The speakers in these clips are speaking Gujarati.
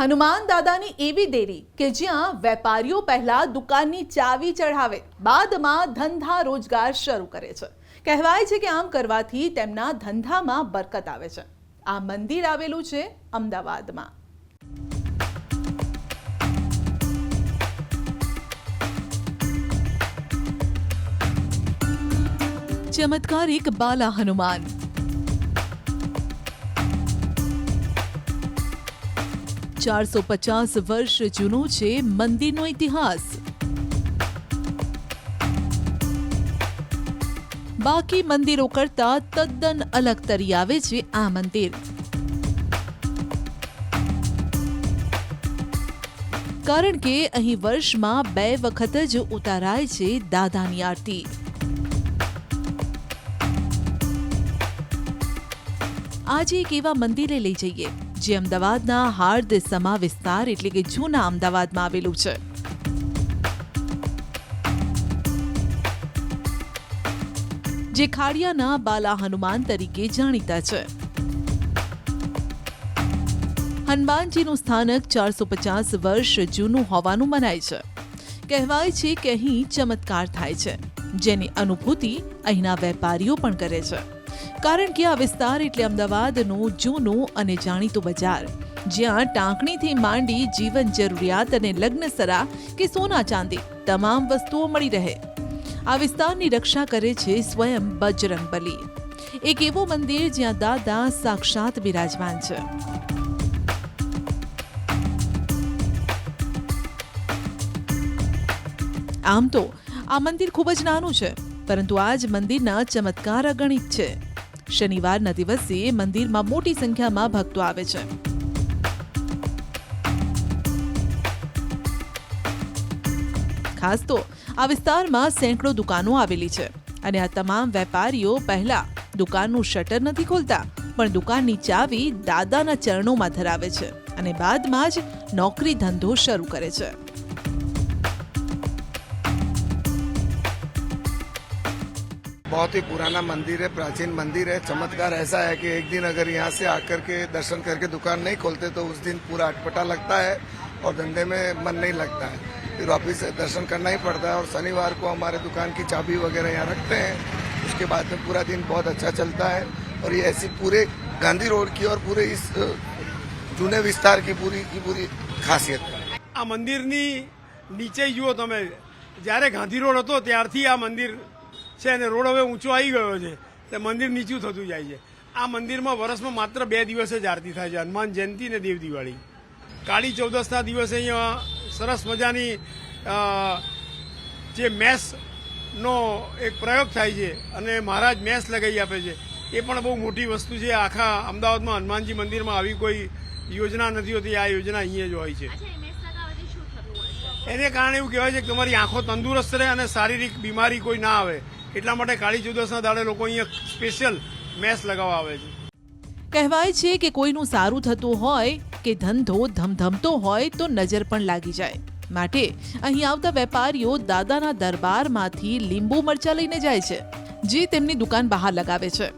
હનુમાન દાદાની એવી દેરી કે જ્યાં વેપારીઓ પહેલા દુકાનની ચાવી ચઢાવે, બાદમાં ધંધા રોજગાર શરૂ કરે છે। કહેવાય છે કે આમ કરવાથી તેમના ધંધામાં બરકત આવે છે। આ મંદિર આવેલું છે અમદાવાદમાં। ચમત્કારિક બાલા હનુમાન। ચારસો 50 વર્ષ જૂનો છે મંદિરનો ઇતિહાસ। બાકી મંદિરો કરતા તદ્દન અલગ તરી આવે છે આ મંદિર। કારણ કે અહીં વર્ષમાં 2 વખત જ ઉતારાય છે દાદાની આરતી। આજે એક એવા મંદિરે લઈ જઈએ જે અમદાવાદના હાર્દ સમા વિસ્તાર એટલે કે જૂના અમદાવાદમાં આવેલું છે। જે ખાડિયાના બાલા હનુમાન તરીકે જાણીતા છે। હનુમાનજીનું સ્થાનક 450 વર્ષ જૂનું હોવાનું મનાય છે। કહેવાય છે કે અહીં ચમત્કાર થાય છે, જેની અનુભૂતિ અહીંના વેપારીઓ પણ કરે છે। કારણ કે આ વિસ્તાર એટલે અમદાવાદનું જૂનું અને જાણીતું બજાર, જ્યાં ટાંકણીથી માંડી જીવન જરૂરિયાત અને લગ્નસરા કે સોના ચાંદી તમામ વસ્તુઓ મળી રહે। આ વિસ્તારની રક્ષા કરે છે સ્વયં બજરંગબલી, એક એવું મંદિર જ્યાં દાદા સાક્ષાત બિરાજમાન છે। આમ તો આ મંદિર ખૂબ જ નાનું છે, પરંતુ આ જ મંદિરના ચમત્કાર અગણિત છે। શનિવારના દિવસે મંદિરમાં મોટી સંખ્યામાં ભક્તો આવે છે। ખાસ તો આ વિસ્તારમાં સેંકડો દુકાનો આવેલી છે અને આ તમામ વેપારીઓ પહેલા દુકાનનું શટર નથી ખોલતા, પણ દુકાનની ચાવી દાદાના ચરણોમાં ધરાવે છે અને બાદમાં જ નોકરી ધંધો શરૂ કરે છે। बहुत ही पुराना मंदिर है, प्राचीन मंदिर है। चमत्कार ऐसा है कि एक दिन अगर यहाँ से आकर के दर्शन करके दुकान नहीं खोलते तो उस दिन पूरा अटपटा लगता है और धंधे में मन नहीं लगता है, फिर वापिस से दर्शन करना ही पड़ता है। और शनिवार को हमारे दुकान की चाबी वगैरह यहाँ रखते हैं, उसके बाद में पूरा दिन बहुत अच्छा चलता है। और ये ऐसी पूरे गांधी रोड की और पूरे इस जूने विस्तार की पूरी खासियत है। આ મંદિરની નીચે જુઓ તમે, જ્યારે ગાંધી રોડ હતો ત્યારથી આ મંદિર છે અને રોડ હવે ઊંચો આવી ગયો છે, એટલે મંદિર નીચું થતું જાય છે। આ મંદિરમાં વર્ષમાં માત્ર 2 દિવસ જ આરતી થાય છે, હનુમાન જયંતિ અને દેવ દિવાળી। કાળી ચૌદસના દિવસે અહીંયા સરસ મજાની જે મેસનો એક પ્રયોગ થાય છે અને મહારાજ મેસ લગાવી આપે છે, એ પણ બહુ મોટી વસ્તુ છે। આખા અમદાવાદમાં હનુમાનજી મંદિરમાં આવી કોઈ યોજના નથી હોતી, આ યોજના અહીંયા જ હોય છે। એને કારણે એવું કહેવાય છે કે તમારી આંખો તંદુરસ્ત રહે અને શારીરિક બીમારી કોઈ ના આવે, એટલા માટે કાળી ચૌદસના દાડે લોકો અહીંયા સ્પેશિયલ મેસ લગાવવા આવે છે। કહેવાય છે કે કોઈનું સારું થતું હોય કે ધંધો ધમધમતો હોય તો નજર પણ લાગી જાય, માટે અહીં આવતા વેપારીઓ દાદાના દરબારમાંથી લીંબુ મરચા લઈને જાય છે, જે તેમની દુકાન બહાર લગાવે છે,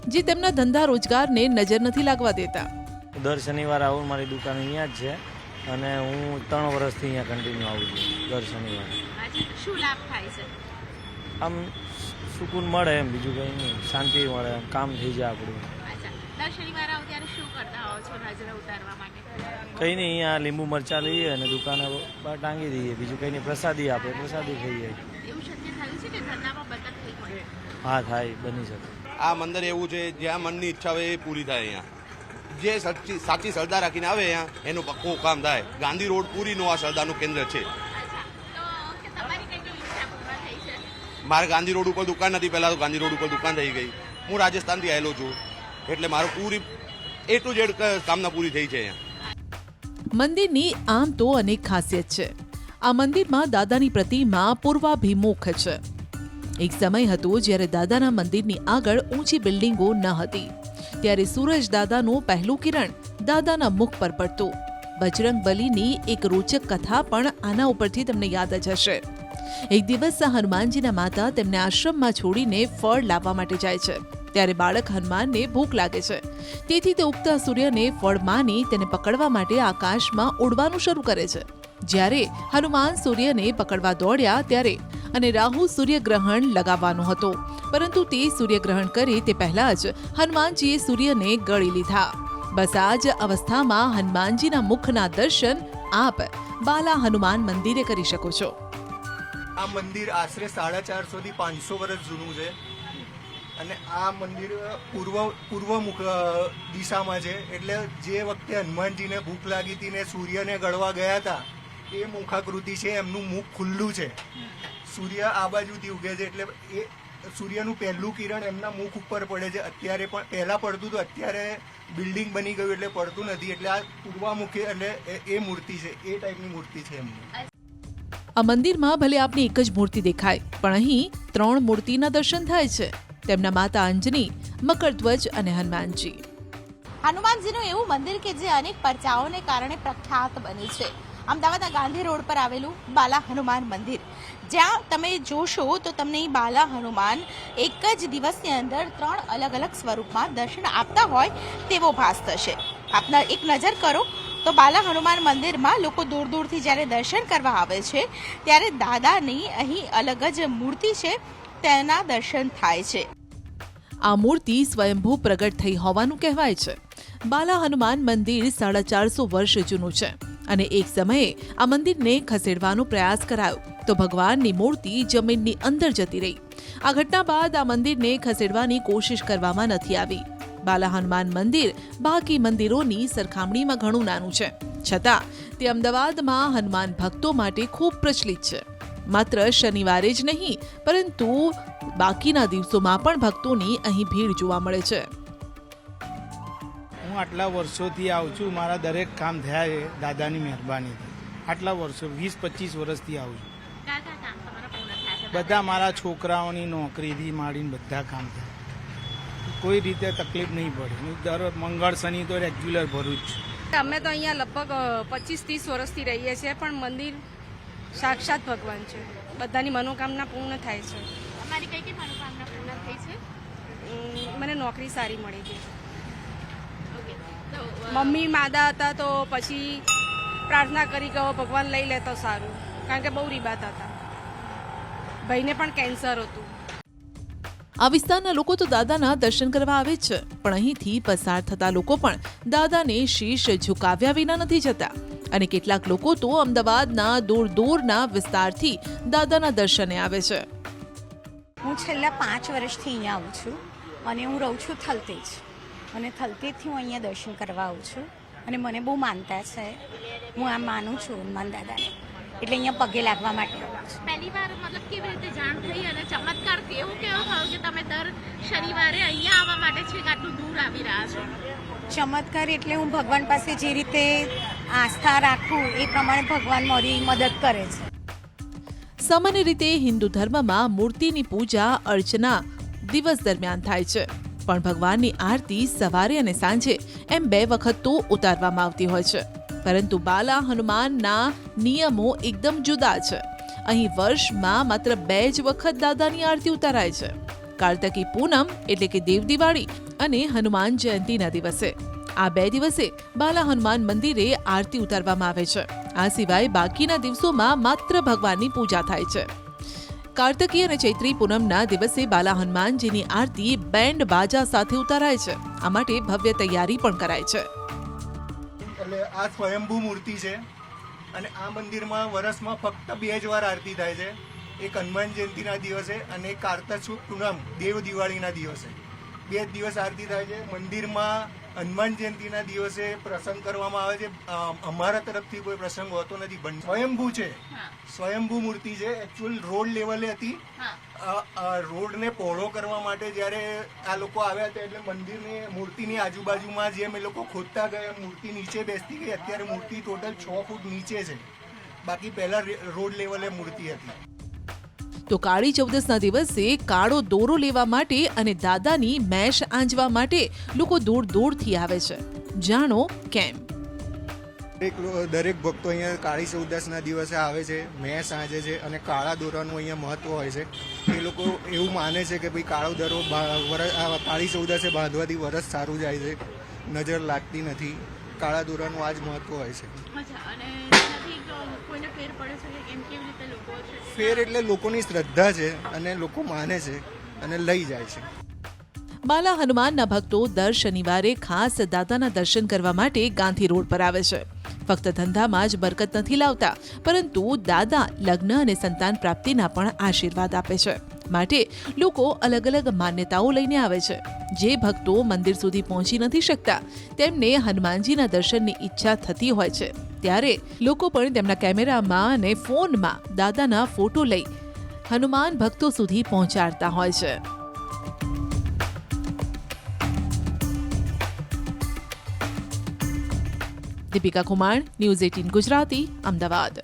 જે તેમના ધંધા રોજગારને નજર નથી લાગવા દેતા। દર શનિવાર આવું, મારી દુકાન અહીંયા જ છે અને હું 3 વર્ષથી અહીંયા કન્ટિન્યુ આવું છું દર શનિવારે। શું લાભ થાય છે? આમ સુકૂન મળે, એમ બીજું કંઈ નહીં, શાંતિ મળે, એમ કામ થઈ જાય આપણું। દર શનિવારે આવો ત્યારે શું કરતા હોવ છો નજરે ઉતારવા માટે? કંઈ નહીં, અહીંયા લીંબુ મરચાં લઈએ અને દુકાને બહાર ટાંગી દઈએ, બીજું કંઈ નહીં, પ્રસાદી આપે, પ્રસાદી ખાઈએ। એવું શક્ય થયું છે કે ધંધામાં બચત થઈ હોય? હા, થાય, બની શકે। આ મંદિર એવું છે જ્યાં મનની ઈચ્છા હોય એ પૂરી થાય। અહીંયા જે સાચી શ્રદ્ધા રાખીને આવે અહીંયા એનું પક્કું કામ થાય। ગાંધી રોડ પૂરીનું આ શ્રદ્ધાનું કેન્દ્ર છે। મારે ગાંધી રોડ ઉપર દુકાન નથી, પહેલા તો ગાંધી રોડ ઉપર દુકાન થઈ ગઈ। હું રાજસ્થાનથી આવેલો છું, એટલે મારું પૂરી A to Z કામના પૂરી થઈ છે અહીંયા। મંદિરની આમ તો અનેક ખાસિયત છે। આ મંદિરમાં દાદાની પ્રતિમા પૂર્વાભિમુખ છે। એક સમય હતો જ્યારે દાદાના મંદિરની આગળ ઊંચી બિલ્ડિંગો ન હતી, ત્યારે સૂરજ દાદાનું પહેલું કિરણ દાદાના મુખ પર પડતું। બજરંગબલીની એક રોચક કથા પણ આના ઉપરથી તમને યાદ જ હશે। એક દિવસ હનુમાનજીના માતા તેમને આશ્રમમાં છોડીને ફળ લાવવા માટે જાય છે। ત્યારે બાળક હનુમાનને ભૂખ લાગે છે, તેથી તે ઉગતા સૂર્યને ફળ માની તેને પકડવા માટે આકાશમાં ઉડવાનું શરૂ કરે છે. જ્યારે હનુમાન સૂર્યને પકડવા દોડ્યા ત્યારે અને રાહુ સૂર્યગ્રહણ લગાવવાનો હતો, પરંતુ તે સૂર્યગ્રહણ કરે તે પહેલા જ હનુમાનજીએ સૂર્યને ગળી લીધા. બસ આ જ અવસ્થામાં હનુમાનજીના મુખના દર્શન આપ બાલા હનુમાન મંદિરે કરી શકો છો. આ મંદિર આશરે 450 થી 500 વર્ષ જૂનું છે અને આ મંદિર પૂર્વમુખ દિશામાં છે. એટલે જે વખતે હનુમાનજીને ભૂખ લાગી હતી ને સૂર્યને ગળવા ગયા હતા એ મુખાકૃતિ છે. એમનું મુખ ખુલ્લું છે, સૂર્ય આ બાજુથી ઉગે છે એટલે એ સૂર્યનું પહેલું કિરણ એમના મુખ ઉપર પડે છે. અત્યારે પણ પહેલા પડતું હતું, અત્યારે બિલ્ડિંગ બની ગયું એટલે પડતું નથી. એટલે આ પૂર્વામુખી એટલે એ મૂર્તિ છે, એ ટાઈપની મૂર્તિ છે એમની. આ મંદિરમાં ભલે આપને એક જ મૂર્તિ દેખાય, પણ અહીં 3 મૂર્તિના દર્શન થાય છે. તેમના માતા અંજની, મકરધ્વજ અને હનુમાનજી. હનુમાનજીનું એવું મંદિર કે જે અનેક પરચાઓને કારણે પ્રખ્યાત બન્યું છે. અમદાવાદના ગાંધી રોડ પર આવેલું બાલા હનુમાન મંદિર, જ્યાં તમે જોશો તો તમને બાલા હનુમાન એક જ દિવસની અંદર 3 અલગ અલગ સ્વરૂપમાં દર્શન આપતા હોય તેવો ભાસ થશે. આપના એક નજર કરો તો બાલા હનુમાન મંદિરમાં લોકો દૂર દૂરથી જ્યારે દર્શન કરવા આવે છે ત્યારે દાદાની અહીં અલગ જ મૂર્તિ છે તેના દર્શન થાય છે. આ મૂર્તિ સ્વયંભૂ પ્રગટ થઈ હોવાનું કહેવાય છે. બાલા હનુમાન મંદિર 450 વર્ષ જૂનું છે અને એક સમયે આ મંદિરને ખસેડવાનો પ્રયાસ કરાયો તો ભગવાનની મૂર્તિ જમીનની અંદર જતી રહી. આ ઘટના બાદ આ મંદિરને ખસેડવાની કોશિશ કરવામાં નથી આવી. બાલા હનુમાન મંદિર બાકી મંદિરોની સરખામણીમાં ઘણું નાનું છે, છતાં તે અમદાવાદમાં હનુમાન ભક્તો માટે ખૂબ પ્રચલિત છે. માત્ર શનિવારે જ નહીં, પરંતુ બાકીના દિવસોમાં પણ ભક્તોની અહીં ભીડ જોવા મળે છે. હું આટલા વર્ષોથી આવું છું, મારા દરેક કામ થયા છે દાદાની મહેરબાનીથી. આટલા વર્ષો 20-25 વર્ષથી આવું છું. કયા કયા કામ તમારા પૂર્ણ થયા છે? બધા મારા છોકરાઓની નોકરીથી માંડીને બધા કામ થયા, કોઈ રીતે તકલીફ નહીં પડી. હું દર મંગળ શનિ તો રેગ્યુલર ભરું જ છું. અમે તો અહીંયા લગભગ 25-30 વર્ષથી રહીએ છીએ, પણ મંદિર સાક્ષાત ભગવાન છે, બધાની મનોકામના પૂર્ણ થાય છે. તમારી કઈ કઈ મનોકામના પૂર્ણ થઈ છે? મને નોકરી સારી મળી ગઈ. ઓકે, તો મમ્મી માદા હતા તો પછી પ્રાર્થના કરી કે ભગવાન લઈ લે તો સારું, કારણ કે બહુ રીબાત હતા. ભાઈને પણ કેન્સર હતું. આ વિસ્તારના લોકો તો દાદાના દર્શન કરવા આવે છે, પણ અહીંથી પસાર થતા લોકો પણ દાદાને શીશ ઝુકાવ્યા વિના નથી જતા. અને કેટલાક લોકો તો અમદાવાદના દૂર દૂરના વિસ્તારથી દાદાના દર્શને આવે છે. હું છેલ્લા 5 વર્ષથી અહીંયા આવું છું અને હું રહું છું થલતેજ, અને થલતેજથી હું અહીંયા દર્શન કરવા આવું છું અને મને બહુ માનતા છે. હું આમ માનું છું હનુમાન દાદાને, એટલે અહીંયા પગે લાગવા માટે આવું છું. પહેલી વાર મતલબ કેવી રીતે જાણ થઈ અને ચમત્કાર કેવો થયો કે તમે દર શનિવારે અહીંયા આવવા માટે છે આટલું દૂર આવી રહ્યા છો? ચમત્કાર એટલે હું ભગવાન પાસે જે રીતે આસ્થા રાખું એ પ્રમાણે ભગવાન મારી મદદ કરે છે. સામાન્ય રીતે હિન્દુ ધર્મમાં મૂર્તિની પૂજા અર્ચના દિવસ દરમિયાન થાય છે, પણ ભગવાનની આરતી સવારે અને સાંજે એમ 2 વખત તો ઉતારવામાં આવતી હોય છે. પરંતુ બાલા હનુમાનના નિયમો એકદમ જુદા છે. અહીં વર્ષમાં માત્ર 2 જ વખત દાદાની આરતી ઉતારાય છે, કાર્તકી પૂનમ એટલે કે દેવ દિવાળી અને હનુમાન જયંતિના દિવસે. આ 2 દિવસે બાલા હનુમાન મંદિરે આરતી ઉતારવામાં આવે છે. આ સિવાય બાકીના દિવસોમાં માત્ર ભગવાનની પૂજા થાય છે. કાર્તકી અને ચૈત્રી પૂનમના દિવસે બાલા હનુમાનજીની આરતી બેન્ડ બાજા સાથે ઉતારાય છે. આ માટે ભવ્ય તૈયારી પણ કરાય છે. એટલે આ સ્વયંભૂ મૂર્તિ છે અને આ મંદિરમાં વર્ષમાં ફક્ત 2 જ વાર આરતી થાય છે. એક હનુમાન જયંતિના દિવસે અને એક કાર્તક પૂનમ દેવ દિવાળીના દિવસે. 2 જ દિવસ આરતી થાય છે. મંદિરમાં હનુમાન જયંતિના દિવસે પ્રસંગ કરવામાં આવે છે. અમારા તરફથી કોઈ પ્રસંગ હોતો નથી. સ્વયંભૂ છે, સ્વયંભૂ મૂર્તિ છે. એકચ્યુઅલ રોડ લેવલે હતી. રોડને પહોળો કરવા માટે જ્યારે આ લોકો આવ્યા હતા એટલે મંદિરની મૂર્તિની આજુબાજુમાં જેમ એ લોકો ખોદતા ગયા મૂર્તિ નીચે બેસતી ગઈ. અત્યારે મૂર્તિ ટોટલ 6 ફૂટ નીચે છે, બાકી પહેલા રોડ લેવલે મૂર્તિ હતી. તો કાળી ચૌદસના દિવસે કાળો દોરો લેવા માટે અને દાદાની મેશ આંજવા માટે લોકો દૂર દૂરથી આવે છે. જાણો કેમ. દરેક ભક્તો અહીંયા કાળી ચૌદસના દિવસે આવે છે, મેં સાંજે છે અને કાળા દોરાનું અહીંયા મહત્વ હોય છે. એ લોકો એવું માને છે કે ભાઈ કાળો દોરો કાળી ચૌદસે બાંધવાથી વરસ સારું જાય છે, નજર લાગતી નથી. કાળા દોરાનું આ જ મહત્વ હોય છે. ફેર એટલે લોકોની શ્રદ્ધા છે અને લોકો માને છે અને લઈ જાય છે. બાલા હનુમાનના ભક્તો દર શનિવારે ખાસ દાદાના દર્શન કરવા માટે ગાંધી રોડ પર આવે છે. ફક્ત ધંધામાં જ બરકત નથી લાવતા, પરંતુ દાદા લગ્ન અને સંતાન પ્રાપ્તિના પણ આશીર્વાદ આપે છે. માટે લોકો અલગ અલગ માન્યતાઓ લઈને આવે છે. જે ભક્તો મંદિર સુધી પહોંચી નથી શકતા તેમને હનુમાનજીના દર્શનની ઈચ્છા થતી હોય છે, ત્યારે લોકો પણ તેમના કેમેરામાં અને ફોનમાં દાદાના ફોટો લઈ હનુમાન ભક્તો સુધી પહોંચાડતા હોય છે. દીપિકા કુમાર, ન્યૂઝ 18 ગુજરાતી, અમદાવાદ.